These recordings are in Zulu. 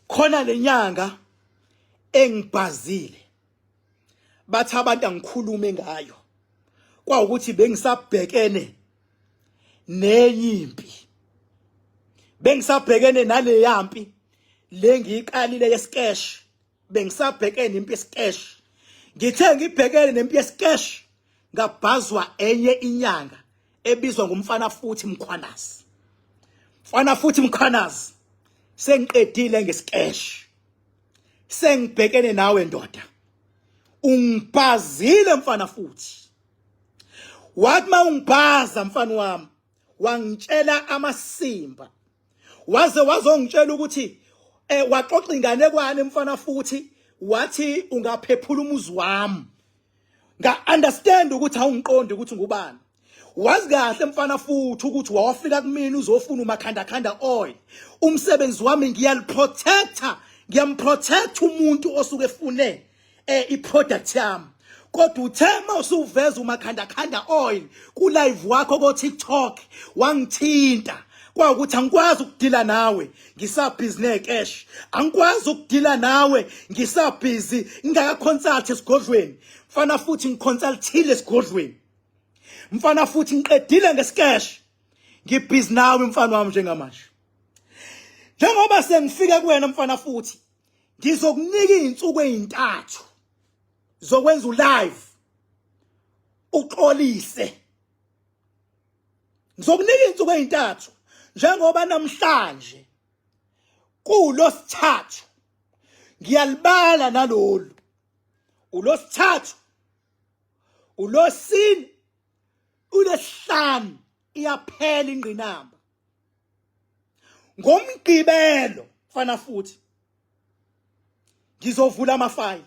khona lenyanga engibhazile bathi abantu angikhulume ngayo kwaukuthi bengisabhekene nenyimpi bengisabhekene nale yampi lengiyiqalile yesikesh bengisabhekene nempi yesikesh ngithe ngibhekene nempi yesikesh ngabhazwa enye inyanga ebizwa ngumfana futhi Mkhwanazi mfana futhi Mkhwanazi sengiqedile ngesikesh sengibhekene nawe ndoda ungibhazile mfana futhi wathi mawungibhaza mfana wami wangitshela amasimba waze wazongitshela ukuthi waxoxa ingane kwani mfana futhi wathi ungaphephula umuzi wami nga understand ukuthi awungiqondi ukuthi ngubani wazi kahle mfana futhi ukuthi wawafika kumina uzofuna umakhanda oil umsebenzi wami ngiyamprotect umuntu osuke efune iproduct yami kodwa uthema usuveza umakhanda oil ku live wakho ko TikTok wangithinta kwaukuthi angikwazi ukudila nawe ngisabhizinesi cash angikwazi ukudila nawe ngisabhizi ngingakaconsult esigodlweni mfana futhi ngiconsultile esigodlweni mfana futhi ngiqedile ngesikesh ngibhizi nawe mfana wami njengamanje njengoba sengifika kuwena mfana futhi ngizokunika izinsuku ezintathu zokwenza ulive uxolise ngizokunika izinsuku ezintathu njengoba namhlanje kulosithathu ngiyalibala nalolu ulosithathu ulosini ulesihlanu iyaphela ingqinamba ngomgqibelo mfana futhi ngizovula amafayili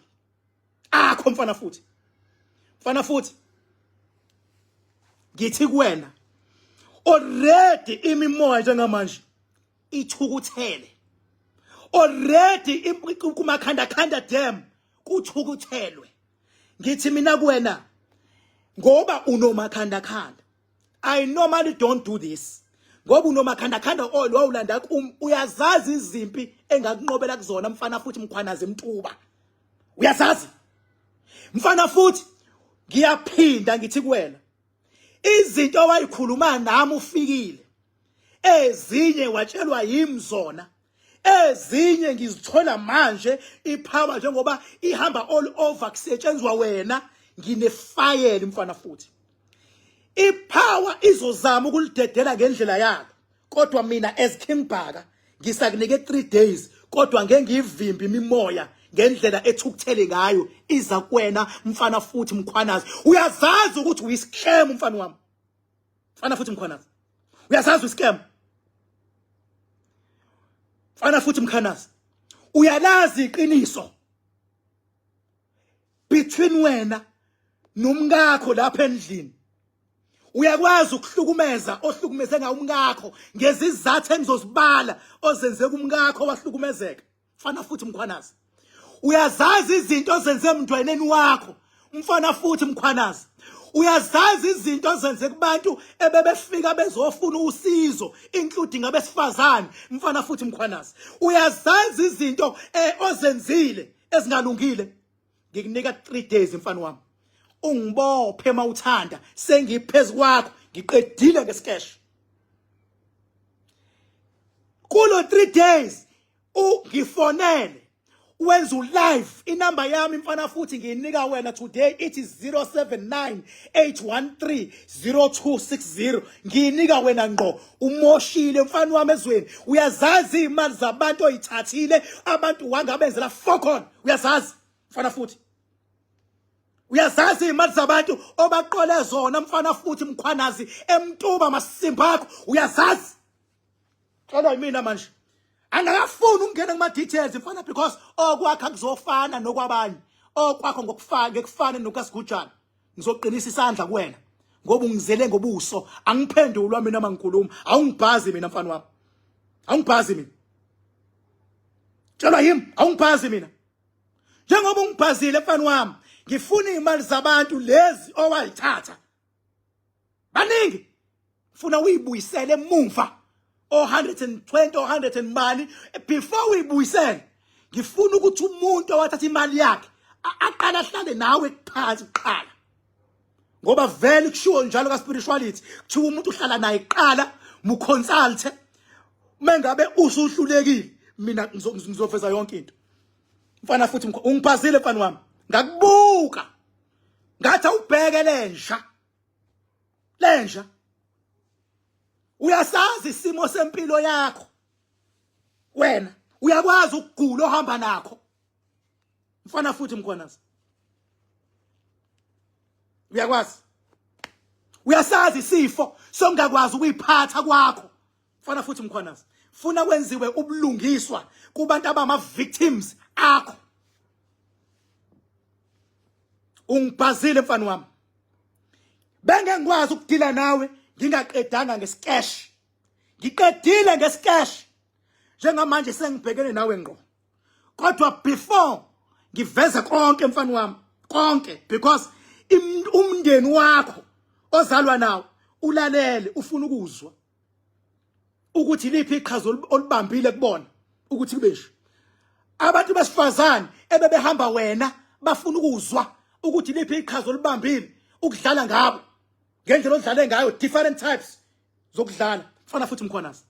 akho mfana futhi ngithi kuwena already imimoya njengamanje ithukuthele already kumakhanda dam kuthukuthelwe ngithi mina kuwena ngoba unomakhanda I normally don't do this ngoba unomakhanda oil wawulanda uyazazi izimpi engakunqobela kuzona mfana futhi Mkhwanazi emtuba uyazazi mfana futhi ngiyaphinda ngithi kuwena izinto wayikhuluma nami ufikile ezinye watshelwa yimzona ezinye ngizithola manje ipower njengoba ihamba all over kusetshenzwa wena nginefayeli mfana futhi ipower izozama ukulidedela ngendlela yakho kodwa mina as King Bhaka ngisakunike 3 days kodwa ngeke ngivimbe imimoya ngendlela ethukuthele ngayo iza kuwena mfana futhi Mkhwanazi uyazazi ukuthi uyiscam mfana wami mfana futhi Mkhwanazi uyazazi uyiscam mfana futhi Mkhwanazi uyalazi iqiniso between wena nomngakho lapha endlini uyakwazi ukuhlukumeza ohlukumeze ngawo umngakho ngezizathu engizozibala ozenze kumngakho wahlukumezeka mfana futhi Mkhwanazi uyazazi izinto ozenze emntwaneni wakho mfana futhi Mkhwanazi uyazazi izinto ozenze kubantu ebebefika bezofuna usizo including abesifazane mfana futhi Mkhwanazi uyazazi izinto ozenzile ezingalungile ngikunika 3 days mfana wami ungibophe mawuthanda sengiphezulu kwakho ngiqedile ngesikesh kulo 3 days ungifonele wenza ulive inamba yami mfana futhi ngiyinika wena today it is 0798130260 ngiyinika wena ngqo umoshile mfana wami ezweni uyazazi imali zabantu oyithathile abantu wangabenzela fokon uyazazi mfana futhi uyazazi imali zabantu obaqole zona mfana futhi Mkhwanazi emtuba masimba akho uyazazi xolwa yimina manje angakafuni ukungena kuma details mfana because okwakho kuzofana nokwabanye okwakho ngokufana nokasigujana ngizoqinisa isandla kuwena ngoba ungizele ngobuso angiphendulwa mina mangikhuluma awungibhazi mina mfana wami awungibhazi mina tshela yimi awungibhazi mina njengoba ungibhazile mfana wami ngifuna imali zabantu lezi owayithatha baningi funa uyibuyisele emuva or 120 or 100 and money before uyibuyisele ngifuna ukuthi umuntu owathatha imali yakhe aqala ahlale nawe phansi kuqala ngoba vele kushiwo njalo ka spirituality kuthiwa umuntu uhlala naye kuqala mu consult mengabe usuhlulekile mina ngizofeza yonke into mfana futhi ungiphazile mfana wami ngakubuka ngathi ubheke lenja uyasazi isimo sempilo yakho wena uyakwazi ukugula ohamba nakho mfana futhi mkhwanazi uyasazi isifo songakwazi ukuyiphatha kwakho mfana futhi mkhwanazi funa kwenziwe ubulungiswa kubantu abama victims akho ungibhazile mfana wami bengengikwazi ukudila nawe ngingaqedanga ngescash ngiqedile ngescash njengamanje sengibhekene nawe ngqo kodwa before ngiveze konke mfana wami konke because umndeni wakho ozalwa nawo ulalele ufuna ukuzwa ukuthi liphi iqhaza olibambile kubona ukuthi kubeshe abantu besifazane ebebehamba wena bafuna ukuzwa ukuthi liphi iqhaza olibambile ukudlala ngabo ngendlela odlale ngayo different types zokudlala mfana futhi mkhwanazi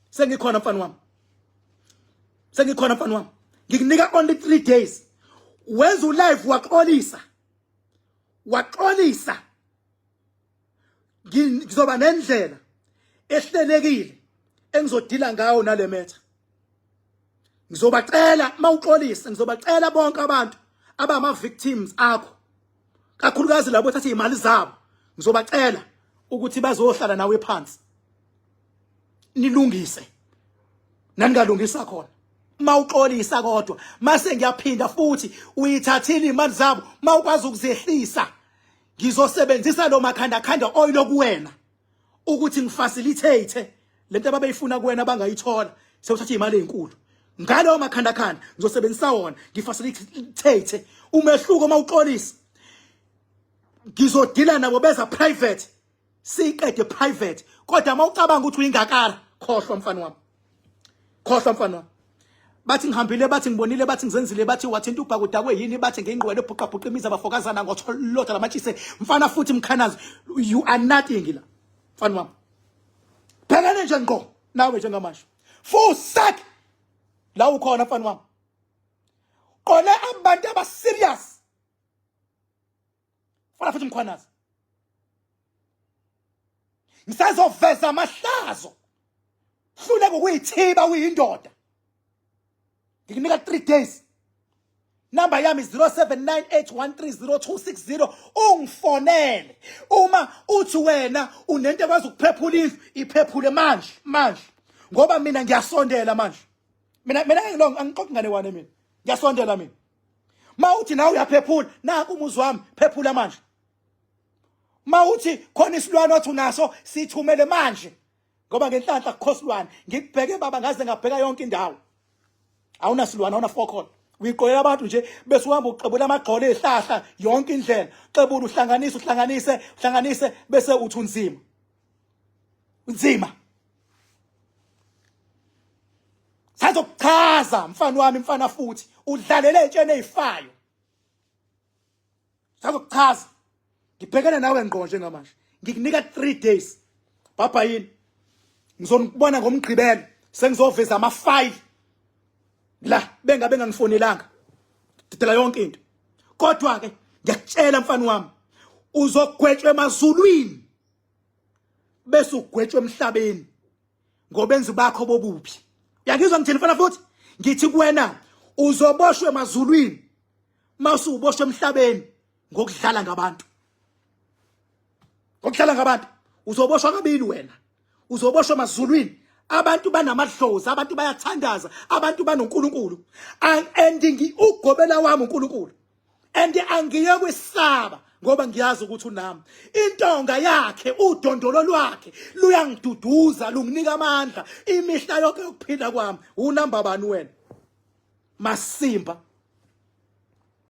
sengikhona mfana wami ngikunika only 3 days wenza ulive waxolisa ngizoba nendlela ehlelekile engizodila ngawo nale metha ngizobacela mawuxolisa ngizobacela bonke abantu abama victims akho kakhulukazi labo thatha imali zabo ngizobacela ukuthi bazohlala nawe phansi nilungise naningalungisa khona mawuxolisa kodwa mase ngiyaphinda futhi uyithathile imali zabo mawukwazi ukuzehlisa ngizosebenzisa lo makhanda oil okuwena ukuthi ngifacilitate lento ababeyifuna kuwena bangayithola sewuthatha imali ezinkulu ngalo makhanda ngizosebenzisa wona ngifacilitate umehluko mawuxolisa ngizodila nabo beza private siqede private kodwa mawucabanga ukuthi uyingakala khohlwa mfana wami bathi ngihambile bathi ngibonile bathi ngizenzile bathi wathinta ubhakudakwe yini bathi ngengqwele ebhuqabhuqa imiza abafokazana ngotholota lamachise mfana futhi mkhanazi you are nothing la mfana wami phekane nje ngqo nawe njengamanje full sack la ukhona mfana wami qole abantu aba serious mfana futhi mkhwanazi ngisazoveza amahlazo hlule ngokuyithiba uyindoda ngikunika 3 days number yami 0798130260 ungifonele uma uthi wena unento ekwazi ukuphephula indlu iphephule manje ngoba mina ngiyasondela manje mina angixoxe ngane wane mina ngiyasondela mina mawuthi nawe uyaphephula naku umuzi wami phephula manje mawuthi khona isilwane othi unaso sithumele manje ngoba ngenhlanhla kukhosilwane ngikubheke baba ngaze ngabheka yonke indawo awunasilwane awunafokhola uyiqolela abantu nje bese uhamba uqebula amagqolo ezihlahla yonke indlela xebula uhlanganise bese uthi unzima sazokuchaza mfana wami mfana futhi udlalele entshene ezifayo sazokuchaza ngibhekene nawe ngqo njengamanje ngikunika 3 days baba yini ngizonibona ngomgqibelo sengizoveza ama-5 la bengabe ngangifonelanga didela yonke into kodwa ke ngiyakutshela mfana wami uzogwetshwa emazulwini bese ugwetshwa emhlabeni ngobenzi bakho bobubi uyakizwa ngithini mfana futhi ngithi kuwena uzoboshwe emazulwini mase uboshwe emhlabeni ngokudlala ngabantu uzoboshwa kabili wena uzoboshwa emazulwini abantu banamadlozi abantu bayathandaza abantu banoNkulunkulu and ugobela wami uNkulunkulu and angiye kwisaba ngoba ngiyazi ukuthi unami intonga yakhe udondolo lwakhe luyangiduduza lunginika amandla imihla yonke yokuphila kwami unamba bani wena masimba